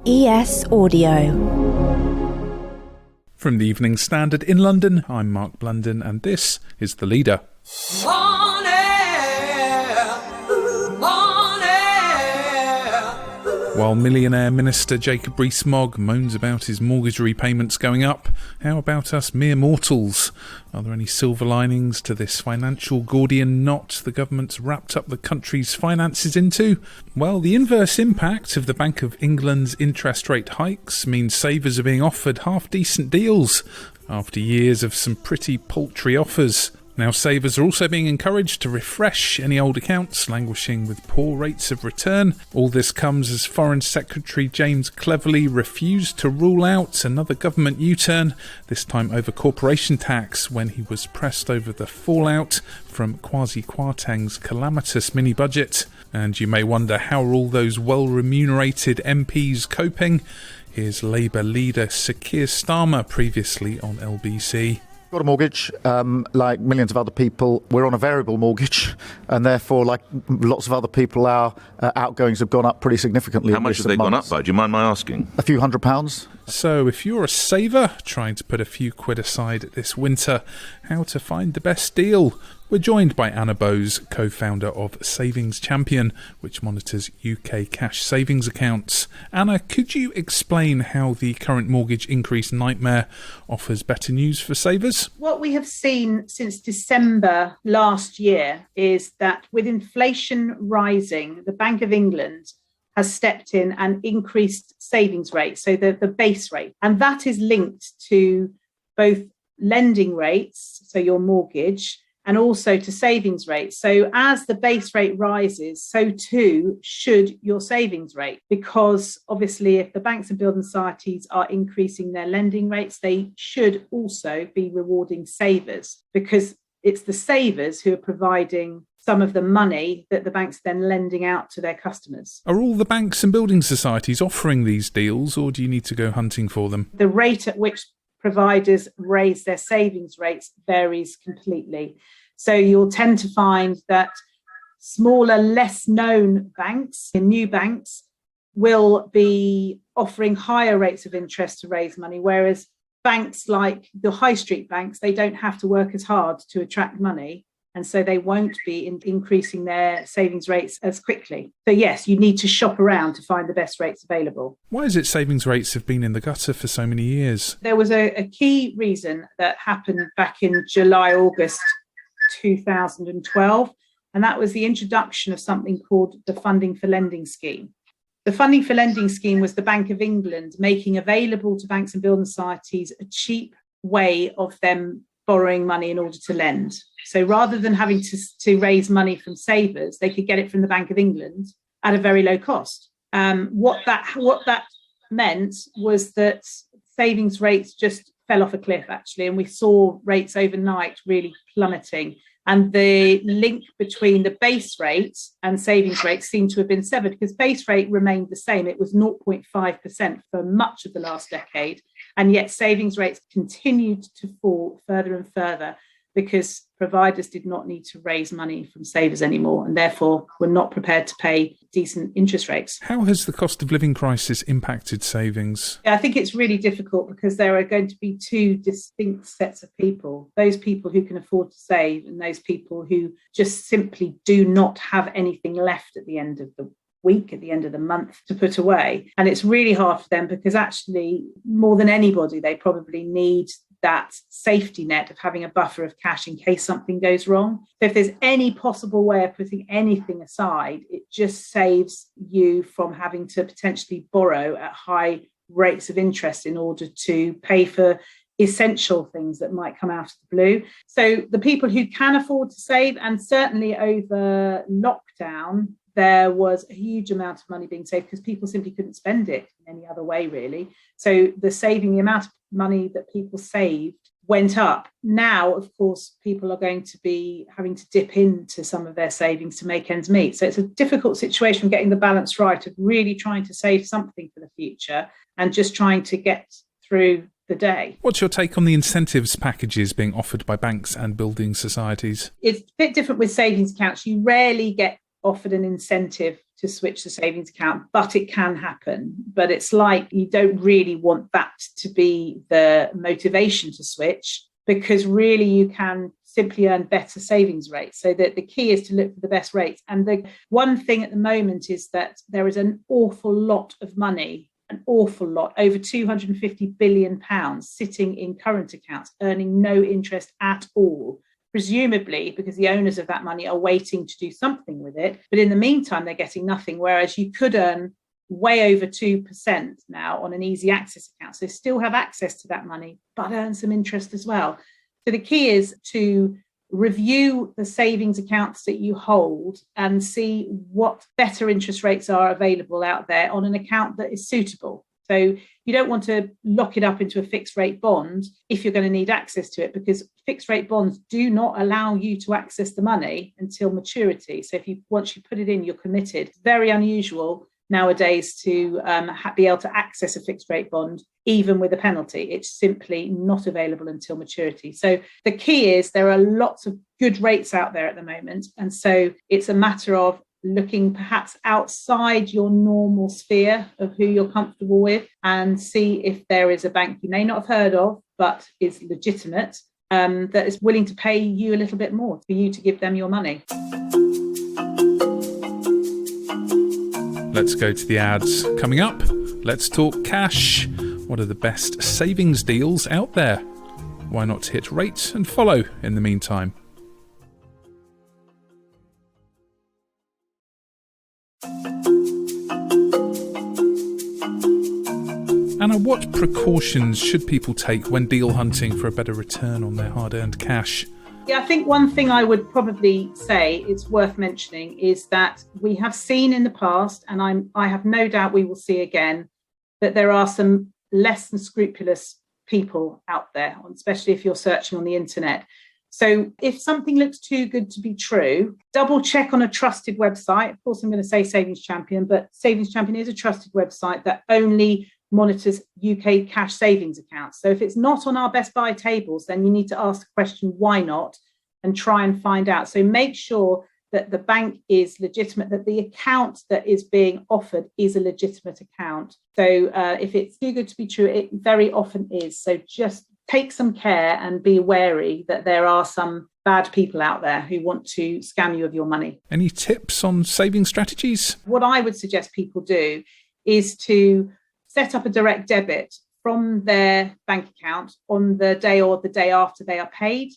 ES Audio. From the Evening Standard in London, I'm Mark Blunden, and this is The Leader. While millionaire Minister Jacob Rees-Mogg moans about his mortgage repayments going up, how about us mere mortals? Are there any silver linings to this financial Gordian knot the government's wrapped up the country's finances into? Well, the inverse impact of the Bank of England's interest rate hikes means savers are being offered half-decent deals after years of some pretty paltry offers. Now, savers are also being encouraged to refresh any old accounts languishing with poor rates of return. All this comes as Foreign Secretary James Cleverly refused to rule out another government U-turn, this time over corporation tax, when he was pressed over the fallout from Kwasi Kwarteng's calamitous mini-budget. And you may wonder, how are all those well-remunerated MPs coping? Here's Labour leader Sir Keir Starmer previously on LBC. Got a mortgage, like millions of other people. We're on a variable mortgage, and therefore, like lots of other people, our outgoings have gone up pretty significantly. How much have they gone up by? Do you mind my asking? A few £100s. So if you're a saver trying to put a few quid aside this winter, how to find the best deal? We're joined by Anna Bowes, co-founder of Savings Champion, which monitors UK cash savings accounts. Anna, could you explain how the current mortgage increase nightmare offers better news for savers? What we have seen since December last year is that with inflation rising, the Bank of England has stepped in and increased savings rates, so the base rate. And that is linked to both lending rates, so your mortgage, and also to savings rates. So as the base rate rises, so too should your savings rate, because obviously if the banks and building societies are increasing their lending rates, they should also be rewarding savers, because it's the savers who are providing some of the money that the banks are then lending out to their customers. Are all the banks and building societies offering these deals, or do you need to go hunting for them? The rate at which providers raise their savings rates varies completely. So you'll tend to find that smaller, less known banks and new banks will be offering higher rates of interest to raise money, whereas banks like the high street banks, they don't have to work as hard to attract money. And so they won't be increasing their savings rates as quickly. So yes, you need to shop around to find the best rates available. Why is it savings rates have been in the gutter for so many years? There was a key reason that happened back in July, August 2012, and that was the introduction of something called the Funding for Lending Scheme. The Funding for Lending Scheme was the Bank of England making available to banks and building societies a cheap way of them borrowing money in order to lend. So rather than having to raise money from savers, they could get it from the Bank of England at a very low cost. What that meant was that savings rates just fell off a cliff, actually, and we saw rates overnight really plummeting. And the link between the base rate and savings rate seemed to have been severed, because base rate remained the same. It was 0.5% for much of the last decade. And yet savings rates continued to fall further and further because providers did not need to raise money from savers anymore, and therefore were not prepared to pay decent interest rates. How has the cost of living crisis impacted savings? I think it's really difficult because there are going to be two distinct sets of people. Those people who can afford to save and those people who just simply do not have anything left at the end of the week, at the end of the month to put away. And it's really hard for them because actually, more than anybody, they probably need that safety net of having a buffer of cash in case something goes wrong. So if there's any possible way of putting anything aside, it just saves you from having to potentially borrow at high rates of interest in order to pay for essential things that might come out of the blue. So the people who can afford to save, and certainly over lockdown, there was a huge amount of money being saved because people simply couldn't spend it in any other way, really. So the amount of money that people saved went up. Now, of course, people are going to be having to dip into some of their savings to make ends meet. So it's a difficult situation getting the balance right of really trying to save something for the future and just trying to get through the day. What's your take on the incentives packages being offered by banks and building societies? It's a bit different with savings accounts. You rarely get offered an incentive to switch the savings account, but it can happen. But it's like you don't really want that to be the motivation to switch, because really you can simply earn better savings rates. So that the key is to look for the best rates. And the one thing at the moment is that there is an awful lot of money, an awful lot, over £250 billion sitting in current accounts, earning no interest at all, presumably because the owners of that money are waiting to do something with it. But in the meantime, they're getting nothing, whereas you could earn way over 2% now on an easy access account. So still have access to that money, but earn some interest as well. So the key is to review the savings accounts that you hold and see what better interest rates are available out there on an account that is suitable. So you don't want to lock it up into a fixed rate bond if you're going to need access to it, because fixed rate bonds do not allow you to access the money until maturity. So once you put it in, you're committed. Very unusual nowadays to be able to access a fixed rate bond, even with a penalty. It's simply not available until maturity. So the key is there are lots of good rates out there at the moment. And so it's a matter of looking perhaps outside your normal sphere of who you're comfortable with and see if there is a bank you may not have heard of, but is legitimate, that is willing to pay you a little bit more for you to give them your money. Let's go to the ads. Coming up, let's talk cash. What are the best savings deals out there? Why not hit rate and follow in the meantime? Anna, what precautions should people take when deal hunting for a better return on their hard-earned cash? Yeah, I think one thing I would probably say it's worth mentioning is that we have seen in the past, and I have no doubt we will see again, that there are some less than scrupulous people out there, especially if you're searching on the internet. So if something looks too good to be true, double check on a trusted website. Of course, I'm going to say Savings Champion, but Savings Champion is a trusted website that only monitors UK cash savings accounts. So if it's not on our best buy tables, then you need to ask the question, why not? And try and find out. So make sure that the bank is legitimate, that the account that is being offered is a legitimate account. So if it's too good to be true, it very often is. So just take some care and be wary that there are some bad people out there who want to scam you of your money. Any tips on saving strategies? What I would suggest people do is to set up a direct debit from their bank account on the day or the day after they are paid.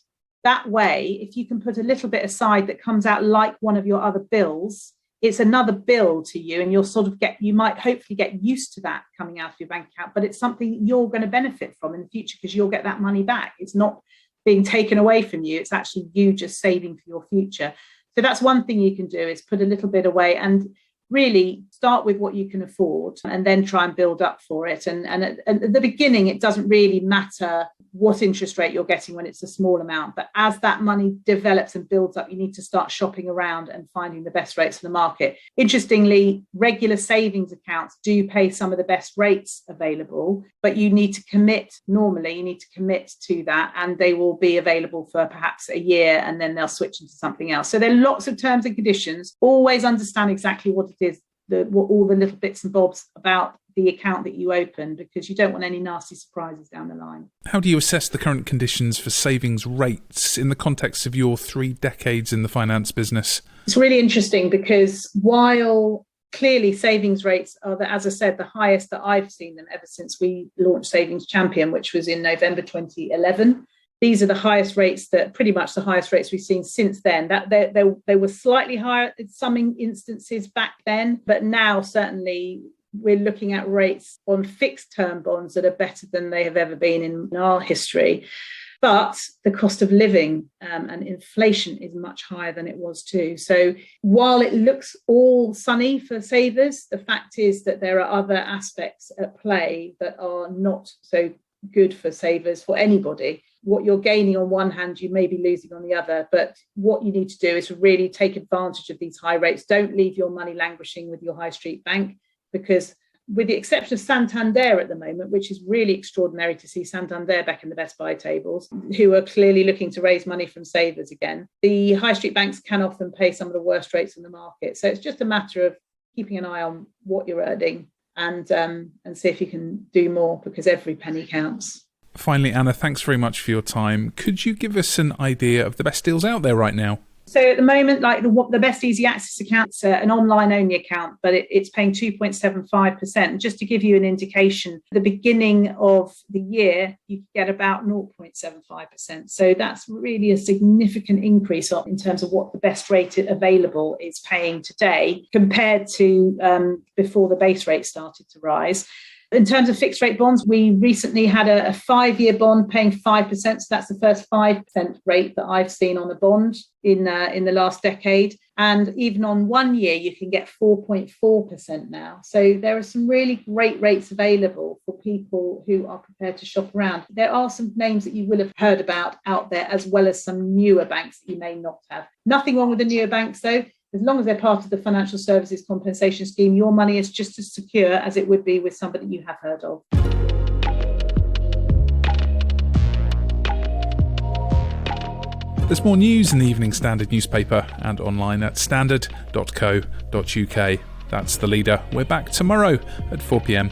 That way, if you can put a little bit aside that comes out like one of your other bills, it's another bill to you, and you might hopefully get used to that coming out of your bank account, but it's something you're going to benefit from in the future because you'll get that money back. It's not being taken away from you. It's actually you just saving for your future. So that's one thing you can do, is put a little bit away and really start with what you can afford and then try and build up for it. And at the beginning, it doesn't really matter what interest rate you're getting when it's a small amount. But as that money develops and builds up, you need to start shopping around and finding the best rates for the market. Interestingly, regular savings accounts do pay some of the best rates available, but you need to commit. Normally, you need to commit to that, and they will be available for perhaps a year, and then they'll switch into something else. So there are lots of terms and conditions. Always understand exactly what it is, all the little bits and bobs about the account that you open, because you don't want any nasty surprises down the line. How do you assess the current conditions for savings rates in the context of your 3 decades in the finance business? It's really interesting because while clearly savings rates are, as I said, the highest that I've seen them ever since we launched Savings Champion, which was in November 2011. These are the highest rates, pretty much the highest rates we've seen since then. That they were slightly higher in some instances back then, but now certainly we're looking at rates on fixed term bonds that are better than they have ever been in our history. But the cost of living and inflation is much higher than it was too. So while it looks all sunny for savers, the fact is that there are other aspects at play that are not so good for savers, for anybody. What you're gaining on one hand, you may be losing on the other. But what you need to do is really take advantage of these high rates. Don't leave your money languishing with your high street bank, because with the exception of Santander at the moment, which is really extraordinary to see Santander back in the best buy tables, who are clearly looking to raise money from savers again, the high street banks can often pay some of the worst rates in the market. So it's just a matter of keeping an eye on what you're earning and see if you can do more, because every penny counts. Finally, Anna, thanks very much for your time. Could you give us an idea of the best deals out there right now? So at the moment, like the best easy access account's an online only account, but it's paying 2.75%. Just to give you an indication, at the beginning of the year, you get about 0.75%. So that's really a significant increase in terms of what the best rate available is paying today compared to before the base rate started to rise. In terms of fixed rate bonds, we recently had a 5-year bond paying 5%. So that's the first 5% rate that I've seen on a bond in the last decade. And even on 1 year, you can get 4.4% now. So there are some really great rates available for people who are prepared to shop around. There are some names that you will have heard about out there, as well as some newer banks that you may not have. Nothing wrong with the newer banks, though. As long as they're part of the Financial Services Compensation Scheme, your money is just as secure as it would be with somebody you have heard of. There's more news in the Evening Standard newspaper and online at standard.co.uk. That's The Leader. We're back tomorrow at 4 p.m.